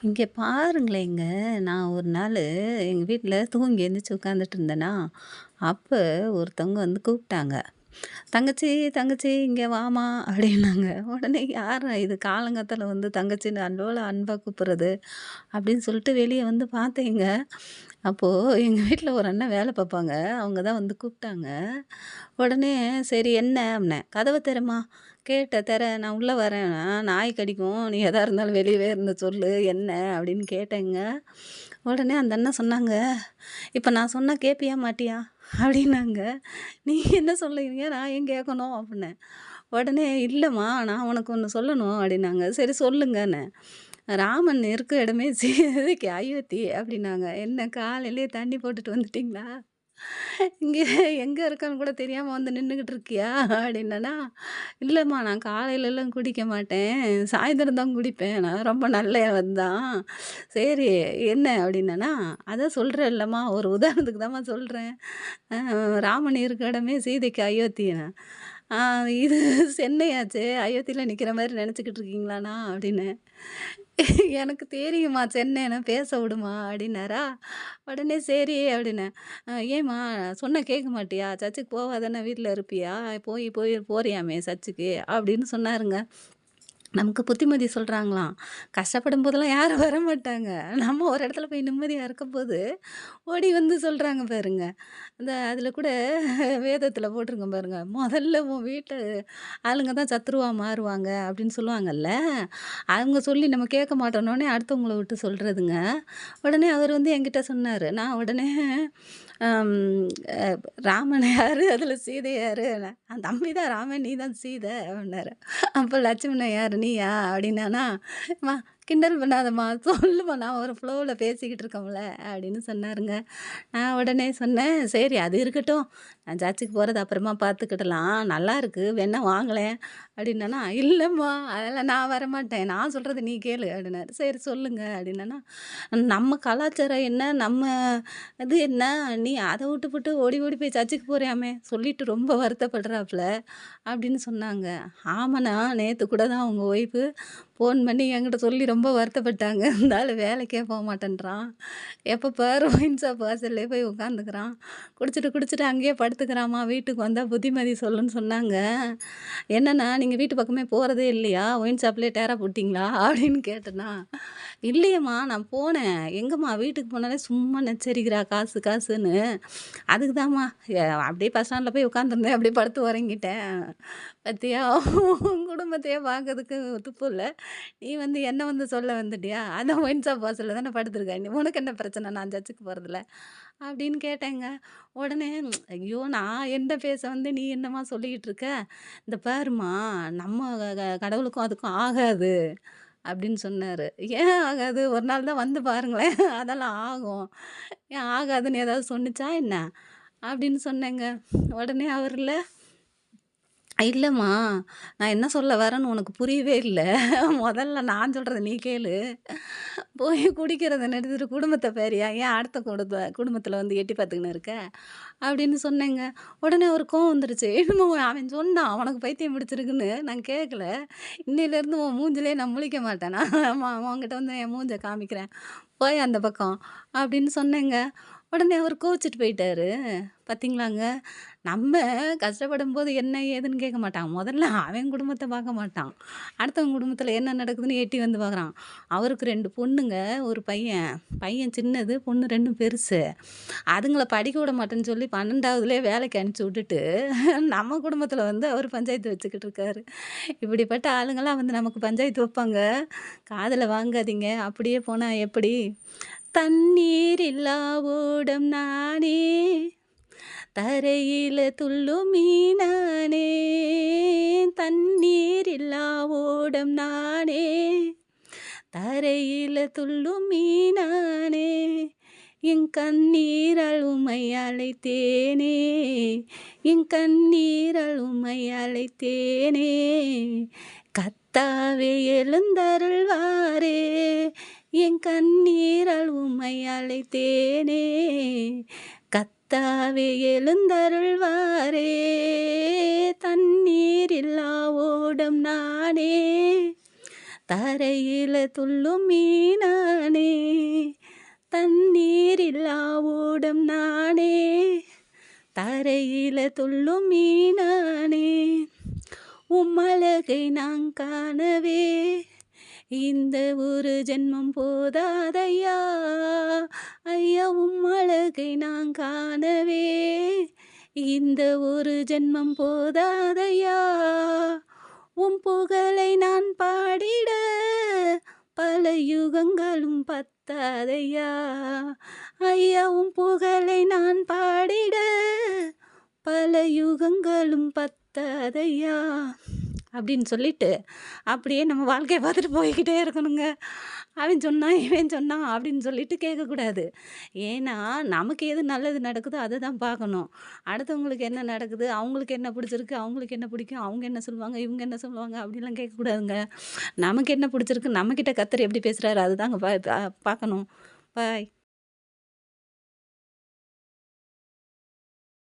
இங்க பாருங்களேங்க, நான் ஒரு நாளு எங்க வீட்ல தூங்கி எந்திரிச்சு உட்காந்துட்டு இருந்தேனா, அப்ப ஒருத்தவங்க வந்து கூப்பிட்டாங்க. "தங்கச்சி, தங்கச்சி இங்க வாம்மா" அப்படின்னாங்க. உடனே யார்ரா இது காலங்காத்தால வந்து தங்கச்சின்னு அன்போல அன்பா கூப்பிடுறது, அப்படின்னு சொல்லிட்டு வெளிய வந்து பார்த்தேங்க. அப்போ எங்க வீட்ல ஒரு அண்ணன் வேலை பார்ப்பாங்க. அவங்க தான் வந்து கூப்பிட்டாங்க. உடனே சரி என்ன அப்படின்னேன். "கதவ தெறம்மா." தெறேன். நான் உள்ள வரேன். நாய் கடிக்கும். நீ எதா இருந்தாலும் வெளியவே இருந்து சொல்லு. என்ன அப்படின்னு கேட்டேங்க. உடனே அந்த அண்ணன் சொன்னாங்க, "இப்ப நான் சொன்னா கேட்பியா மாட்டியா?" அப்படின்னாங்க. "நீங்க என்ன சொல்லுவீங்க? நான் ஏன் கேட்கணும்?" அப்படின்னேன். உடனே, "இல்லம்மா நான் உனக்கு ஒண்ணு சொல்லணும்." அப்படின்னாங்க. "சரி சொல்லுங்கன்னேன்." "ராமன் இருக்க இடமே சீதைக்கு அயோத்தி." அப்படின்னாங்க. "என்ன காலையிலேயே தண்ணி போட்டுட்டு வந்துட்டீங்களா? இங்க எங்க இருக்கான்னு கூட தெரியாம வந்து நின்னுகிட்டு இருக்கியா?" அப்படின்னேனா, "இல்லம்மா நான் காலையிலலாம் குடிக்க மாட்டேன். சாயந்தரம் தான் குடிப்பேன். நான் ரொம்ப நல்லவன் தான்." "சரி என்ன?" அப்படின்னேனா, "அதான் சொல்றேன்லம்மா, ஒரு உதாரணத்துக்கு தாம்மா சொல்றேன். அ ராமன் இருக்க இடமே சீதைக்கு அயோத்தின்னு." "ஆ இது சென்னையாச்சே, அயோத்தியில நிக்கிற மாரி நெனச்சுக்கிட்டு இருக்கீங்களாண்ணா?" அப்படின்னேன். "எனக்கு தெரியும்மா சென்னைன்னு, பேச விடுமா" அப்படின்னாரா. உடனே சரி அப்படின்னேன். ஏம்மா சொன்னா கேட்க மாட்டியா? சர்ச்சுக்கு போவாதானே வீட்ல இருப்பியா? போய் போய் போறியாமே சர்ச்சுக்கு" அப்படின்னு சொன்னாருங்க. நமக்கு புத்திமதி சொல்றாங்களாம். கஷ்டப்படும் போதெல்லாம் யாரும் வரமாட்டாங்க. நம்ம ஒரு இடத்துல போய் நிம்மதியா இருக்கும்போது, ஓடி வந்து சொல்றாங்க பாருங்க. அதில கூட வேதத்தில போட்டிருக்கும் பாருங்க. "முதல்ல உன் வீட்ல ஆளுங்க தான் சத்துருவா மாறுவாங்க" அப்படின்னு சொல்லுவாங்கல்ல. அவங்க சொல்லி நம்ம கேட்க மாட்டோன்னோனே அடுத்தவங்கள விட்டு சொல்றதுங்க. உடனே அவர் வந்து என்கிட்ட சொன்னாரு. நான் உடனே அம் அ "ராமன் யாரு? அதில சீதை யாரு?" "தம்பி தான் ராமன், நீ தான் சீதை" அப்படின்னாரு. அப்ப லட்சுமணன் யாரு? நீயா? அப்படின்னானா, "அம்மா கிண்டல் பண்ணாதம்மா, சொல்லும்மா நான் ஒரு ஃப்ளோல பேசிக்கிட்டு இருக்கோம்ல" அப்படின்னு சொன்னாருங்க. நான் உடனே சொன்னேன், "சரி அது இருக்கட்டும். நான் சர்ச்சுக்கு போறது அப்புறமா பார்த்துக்கிடலாம். நல்லாயிருக்கு, வேணா வாங்களேன்" அப்படின்னேனா, "இல்லம்மா அதெல்லாம் நான் வரமாட்டேன். நான் சொல்றத நீ கேளு" அப்படின்னாரு. "சரி சொல்லுங்க" அப்படின்னேனா, "நம்ம கலாச்சாரம் என்ன? நம்ம இது என்ன? நீ அத விட்டுப்புட்டு ஓடி ஓடி போய் சர்ச்சுக்கு போறியாமே" சொல்லிட்டு ரொம்ப வருத்தப்படுறாப்புல. அப்படின்னு சொன்னாங்க. ஆமாண்ணா, நேத்து கூட தான் உங்க ஒய்ஃபு ஃபோன் பண்ணி என்கிட்ட சொல்லி ரொம்ப வருத்தப்பட்டாங்க. இந்த ஆளு வேலைக்கே போமாட்டேன்றான். எப்ப பாரு ஒயின் ஷாப் வாசல்லே போய் உட்காந்துக்கிறான். குடிச்சிட்டு குடிச்சிட்டு அங்கேயே படுத்துக்கிறான்மா. வீட்டுக்கு வந்தா புத்திமதி சொல்லுன்னு சொன்னாங்க. என்னண்ணா நீங்க வீட்டு பக்கமே போறதே இல்லையா? ஒயின் ஷாப்லயே டேரா போட்டீங்களா? அப்படின்னு கேட்டேனா, இல்லையேம்மா நான் போனேன். எங்கம்மா வீட்டுக்கு போனாலே சும்மா நச்சரிக்கிறா காசு காசுன்னு. அதுக்கு தாம்மா அப்படியே பஸ் ஸ்டாண்ட்ல போய் உட்காந்துருந்தேன். அப்படியே படுத்து உறங்கிட்டேன். பாத்தியா உன் குடும்பத்தையே பார்க்கறதுக்கு துப்பு இல்ல. நீ வந்து என்ன வந்து சொல்ல வந்துட்டியா? அதான் ஒயின் ஷாப் வாசல்ல தானே படுத்துருக்க. நீ உனக்கு என்ன பிரச்சனை நான் சர்ச்சுக்கு போறதுல? அப்படின்னு கேட்டேங்க. உடனே ஐயோ! நான் என்ன பேச வந்து நீ என்னம்மா சொல்லிக்கிட்டு இருக்க? இந்த பாரும்மா நம்ம கடவுளுக்கும் அதுக்கும் ஆகாது. அப்படின்னு சொன்னாரு. "ஏன் ஆகாது? ஒரு நாள் தான் வந்து பாருங்களேன். அதெல்லாம் ஆகும். ஏன் ஆகாதுன்னு ஏதாவது சொன்னுச்சா என்ன?" அப்படின்னு சொன்னேங்க. உடனே அவருல, "இல்லம்மா, நான் என்ன சொல்ல வரேன்னு உனக்கு புரியவே இல்ல. மொதல்ல நான் சொல்றத நீ கேளு. போய் குடிக்கிறத நிறுத்திட்டு குடும்பத்த பாருய்யா. ஏன் அடுத்த குடும்பத்தில வந்து எட்டி பார்த்துக்கின்னு இருக்க?" அப்படின்னு சொன்னேங்க. உடனே அவருக்கு கோவம் வந்துருச்சு. என்னமோ அவன் சொன்னான், "உனக்கு பைத்தியம் பிடிச்சிருக்குன்னு." நான் கேட்கல. "இன்னையிலேருந்து உன் மூஞ்சிலயே நான் முழிக்க மாட்டேன். நான் உன்கிட்ட வந்து என் மூஞ்ச காமிக்கிறேன். போய் அந்த பக்கம்." அப்படின்னு சொன்னேங்க. உடனே அவரு கோவிச்சுட்டு போயிட்டாரு. பார்த்தீங்களாங்க, நம்ம கஷ்டப்படும்போது என்ன ஏதுன்னு கேட்க மாட்டான். முதல்ல அவன் குடும்பத்த பார்க்க மாட்டான். அடுத்தவங்க குடும்பத்தில என்ன நடக்குதுன்னு எட்டி வந்து பார்க்குறான். அவருக்கு 2 பொண்ணுங்க, 1 பையன். பையன் சின்னது, பொண்ணு 2ம் பெருசு. அதுங்கள படிக்க விட மாட்டேன்னு சொல்லி 12வதுலயே வேலைக்கு அனுப்பிச்சு விட்டுட்டு, நம்ம குடும்பத்தில வந்து அவரு பஞ்சாயத்து வச்சுக்கிட்டு இருக்காரு. இப்படிப்பட்ட ஆளுங்கலாம் வந்து நமக்கு பஞ்சாயத்து வைப்பாங்க. காதுல வாங்காதீங்க. அப்படியே போனா எப்படி? தண்ணீர் இல்லா ஓடம் நானே, தரையில துள்ளும் மீனானே. தண்ணீர் இல்லா ஓடம் நானே, தரையில துள்ளும் மீனானே. என் கண்ணீரால் உம்மை அழைத்தேனே, என் கண்ணீரால் உம்மை அழைத்தேனே. கர்த்தாவே எழுந்தருள்வாரே, என் கண்ணீரால் உம்மை அழைத்தேனே. கர்த்தாவே எழுந்தருள்வாரே, தண்ணீர் இல்லா ஓடம் நானே, தரையில துள்ளும் மீனானே, தண்ணீரில்லா ஓடம் நானே, தரையில துள்ளும் மீனானே, உம்மழகை நான் காணவே இந்த ஒரு ஜென்மம் போதாதையா, ஐயா உம்மழகை நான் காணவே இந்த ஒரு ஜென்மம் போதாதையா, உம் புகழை நான் பாடிட பல யுகங்களும் பத்தாதையா, ஐயா உம் புகழை நான் பாடிட பல யுகங்களும் பத்தாதையா அப்படின்னு சொல்லிட்டு அப்படியே நம்ம வாழ்க்கையை பார்த்துட்டு போய்கிட்டே இருக்கணுங்க. அவன் சொன்னான் இவன் சொன்னான் அப்படின்னு சொல்லிட்டு கேட்கக்கூடாது. ஏன்னா நமக்கு எது நல்லது நடக்குதோ அதை தான் பார்க்கணும். அடுத்தவங்களுக்கு என்ன நடக்குது, அவங்களுக்கு என்ன பிடிச்சிருக்கு, அவங்களுக்கு என்ன பிடிக்கும், அவங்க என்ன சொல்லுவாங்க, இவங்க என்ன சொல்லுவாங்க அப்படிலாம் கேட்கக்கூடாதுங்க. நமக்கு என்ன பிடிச்சிருக்கு, நம்மக்கிட்ட கர்த்தர் எப்படி பேசுகிறாரு அதுதாங்க பார்க்கணும். பாய்.